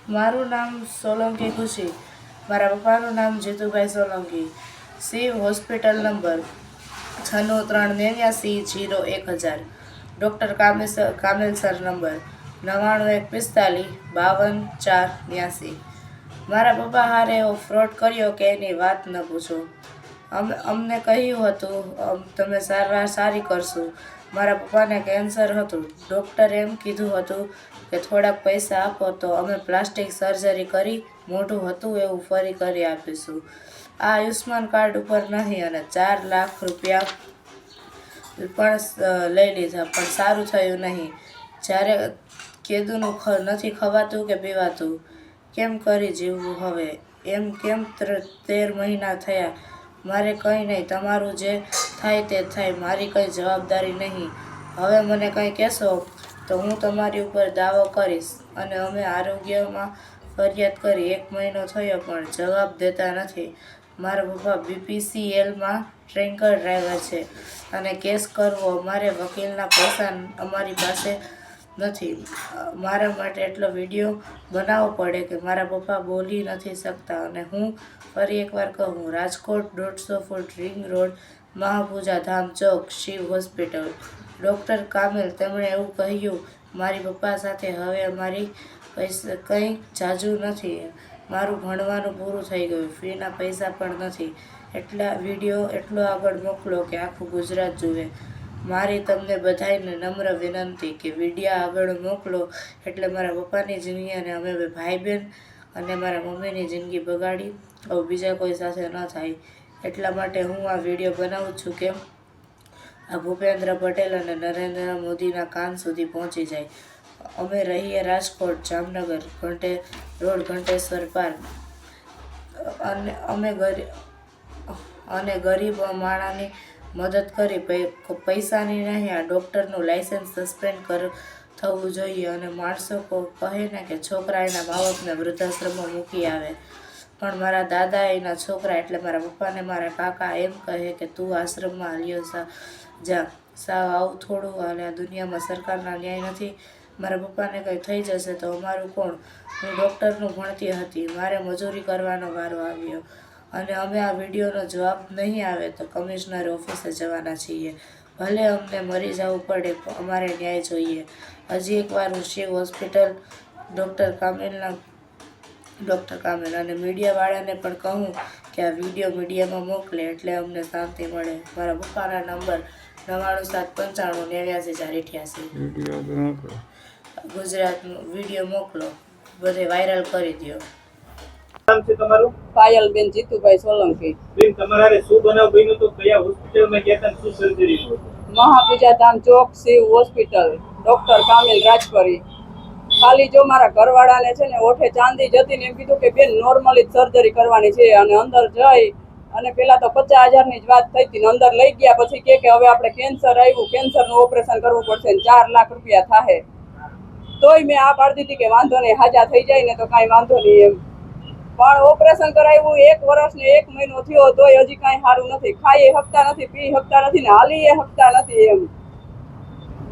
મારું નામ સોલંકી ખુશી. મારા પપ્પાનું નામ Jitubhai Solanki. Shiv hospital number 9639801000. Doctor Kamel sir number 9915455489. મારા પપ્પા હારે એવો ફ્રોડ કર્યો કે એની વાત ન પૂછો. અમને કહ્યું હતું તમે સારવાર સારી કરશું. મારા પપ્પાને કેન્સર હતું. ડૉક્ટરે એમ કીધું હતું કે થોડાક પૈસા આપો તો અમે પ્લાસ્ટિક સર્જરી કરી મોઢું હતું એવું ફરી કરી આપીશું. આ આયુષ્માન કાર્ડ ઉપર નહીં અને 4 લાખ રૂપિયા પણ લઈ લીધા પણ સારું થયું નહીં. જ્યારે કેદુનું નથી ખવાતું કે પીવાતું, કેમ કરી જીવવું હવે? એમ કેમ 13 મહિના થયા? મારે કંઈ નહીં, તમારું જે થાય તે થાય, મારી કંઈ જવાબદારી નહીં. હવે મને કંઈ કહેશો તો હું તમારી ઉપર દાવો કરીશ. અને અમે આરોગ્યમાં ફરિયાદ કરી. 1 મહિનો થયો પણ જવાબ દેતા નથી. મારા પપ્પા BPCLમાં ટ્રેન્કર ડ્રાઈવર છે અને કેસ કરવો અમારે વકીલના પૈસા અમારી પાસે નથી. મારા માટે એટલો વિડીયો બનાવવો પડે કે મારા પપ્પા બોલી નથી શકતા. અને હું ફરી એકવાર કહું, રાજકોટ 150 ફૂટ રિંગ રોડ, મહાપૂજા ધામ ચોક, શિવ હોસ્પિટલ. ડૉક્ટર કામેલ, તેમણે એવું કહ્યું મારી પપ્પા સાથે હવે અમારી પૈસા કંઈ જાજુ નથી. મારું ભણવાનું પૂરું થઈ ગયું, ફીના પૈસા પણ નથી. વિડીયો એટલો આગળ મોકલો કે આખું ગુજરાત જુએ. મારી તમને બધાને નમ્ર વિનંતી કે વિડીયો આગળ મોકલો એટલે મારા પપ્પાની જિંદગી અને અમે ભાઈ બહેન અને મારા મમ્મીની જિંદગી બગાડી આવું બીજા કોઈ સાથે ન થાય. એટલા માટે હું આ વિડીયો બનાવું છું કે આ ભૂપેન્દ્ર પટેલ અને નરેન્દ્ર મોદીના કાન સુધી પહોંચી જાય. અમે રહીએ રાજકોટ, જામનગર, ઘંટેશ્વર પાર્ક. અને ગરીબ માણસની મદદ કરી. પૈસાની નહીં, આ ડૉક્ટરનું લાઇસન્સ સસ્પેન્ડ થવું જોઈએ. અને માણસો કહે ને કે છોકરા એના મા બાપને વૃદ્ધાશ્રમમાં મૂકી આવે, પણ મારા દાદા એના છોકરા એટલે મારા પપ્પાને મારા કાકા એમ કહે કે તું આશ્રમમાં હાલ્યો જા. સાવ આવું થોડું હાલે આ દુનિયામાં. સરકારના ન્યાય નથી. મારા પપ્પાને કંઈ થઈ જશે તો અમારું કોણ? હું ડૉક્ટરનું ભણતી હતી, મારે મજૂરી કરવાનો વારો આવ્યો. અને અમે આ વિડીયોનો જવાબ નહીં આવે તો કમિશનર ઓફિસે જવાના છીએ. ભલે અમને મરી જવું પડે, અમારે ન્યાય જોઈએ. હજી એકવાર હું શિવ હોસ્પિટલ ડૉક્ટર કામેલ અને મીડિયાવાળાને પણ કહું કે આ વિડીયો મીડિયામાં મોકલે એટલે અમને શાંતિ મળે. મારા પપ્પાના નંબર 9795984088. ગુજરાતનો વિડીયો મોકલો, બધે વાયરલ કરી દો. નામ છે તમારું? પાયલબેન જીતુભાઈ સોલંકી. બેન, તમારે શું બનાવ બન્યો તો? કયા હોસ્પિટલમાં ગયા હતા? શું સર્જરી હતું? મહાપૂજા ધામ ચોક, શિવ હોસ્પિટલ, ડૉક્ટર કામેલ રાજપરી. ખાલી જો મારા ઘરવાળાને છે ને ઓઠે ચાંદી જતી ને એમ કીધું કે બેન નોર્મલી સર્જરી કરવાની છે. અને અંદર જઈ અને પેલા તો 50,000ની જ વાત થઈ હતી ને અંદર લઈ ગયા પછી કે હવે આપણે કેન્સર આવ્યું, કેન્સરનું ઓપરેશન કરવું પડશે ને 4 લાખ રૂપિયા થાય. તોય મેં આ પાડી દીધી કે વાંધો નહીં, હાજા થઈ જાય ને તો કાંઈ વાંધો નહીં એમ. પણ ઓપરેશન કરાવ્યું 1 વર્ષ ને 1 મહિનો થયો તોય હજી કાંઈ સારું નથી. ખાઈ શકતા નથી, પી શકતા નથી ને હાલી શકતા નથી એમ.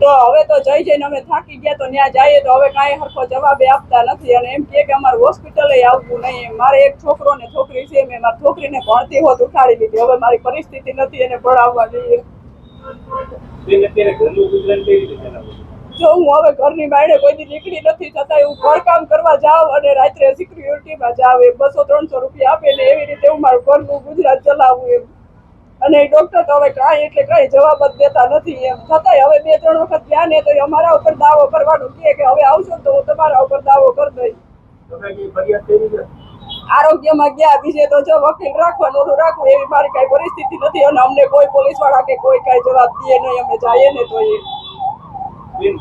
તો હવે તો જઈને અમે થાકી ગયા તો ત્યાં જઈએ તો હવે કાંઈ સરખો જવાબ આપતા નથી. અને એમ કે અમારે હોસ્પિટલે આવવું નહીં. મારે એક છોકરો ને છોકરી છે, મેં મારી છોકરીને ભણતી હોત ઉઠાડી લીધી. હવે મારી પરિસ્થિતિ નથી એને ભણાવવા જોઈએ. જો હું હવે ઘરની બાયણે કોઈથી નીકળી નથી છતાં હું ઘરકામ કરવા જાઉં અને રાત્રે સિક્યુરિટીમાં જાઉં એમ 200-300 રૂપિયા આપે ને એવી રીતે હું મારું ઘરનું ગુજરાત ચલાવું એમ. અને એ ડૉક્ટર તો હવે કાંઈ જવાબ જ દેતા નથી એમ. છતાંય હવે 2-3 વખત ગયા ને તો અમારા ઉપર દાવો કરવાનું કહે કે હવે આવશો તો હું તમારા ઉપર દાવો કરી દઈશ. આરોગ્યમાં ગયા બીજે તો જો વકીલ રાખવાનું રાખવું એવી મારી કાંઈ પરિસ્થિતિ નથી. અને અમને કોઈ પોલીસવાળા કે કોઈ કાંઈ જવાબ દે નહીં. અમે જઈએ ને તો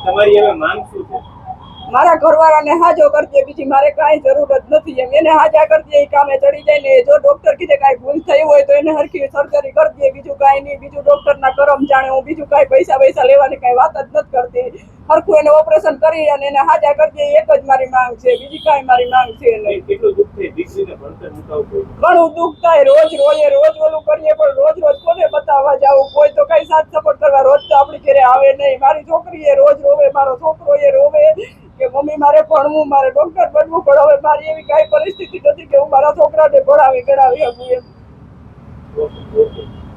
તમારી હવે માંગ શું છે? મારા ઘરવાળાને હાજો કરી દે, બીજી મારે કાંઈ જરૂર જ નથી એમ. એને હાજા કરી દે, એ કામે ચડી જાય ને જો ડૉક્ટર કીધે કાંઈ ભૂલ થઈ હોય તો એને હરખી સર્જરી કરી દે. બીજું કાંઈ નહીં. બીજું ડૉક્ટરના કરમ જાણે. હું બીજું કાંઈ પૈસા લેવાની કાંઈ વાત જ નથી કરતી. હરખું એને ઓપરેશન કરી અને એને હાજા કરી દે, એક જ મારી માંગ છે. બીજી કાંઈ મારી માંગ છે નહીં. કેટલું દુઃખ થાય દીકરીને ભણતર મુકાવવું? ઘણું દુઃખ થાય. રોજ ઓલું કરીએ પણ રોજ કોને બતાવવા જાવું? કોઈ તો કાંઈ સાથ સપોર્ટ કરવા રોજ તો આપણી ઘરે આવે નહીં. મારી છોકરી એ રોજ રોવે, મારો છોકરો એ રોવે કે કે મમ્મી મારે ભણવું, મારે ડોક્ટર બનવું, પણ હવે મારી એવી કાંઈ પરિસ્થિતિ નથી કે હું મારા છોકરાને ભણાવી ગણાવી શકું એમ. ઓકે.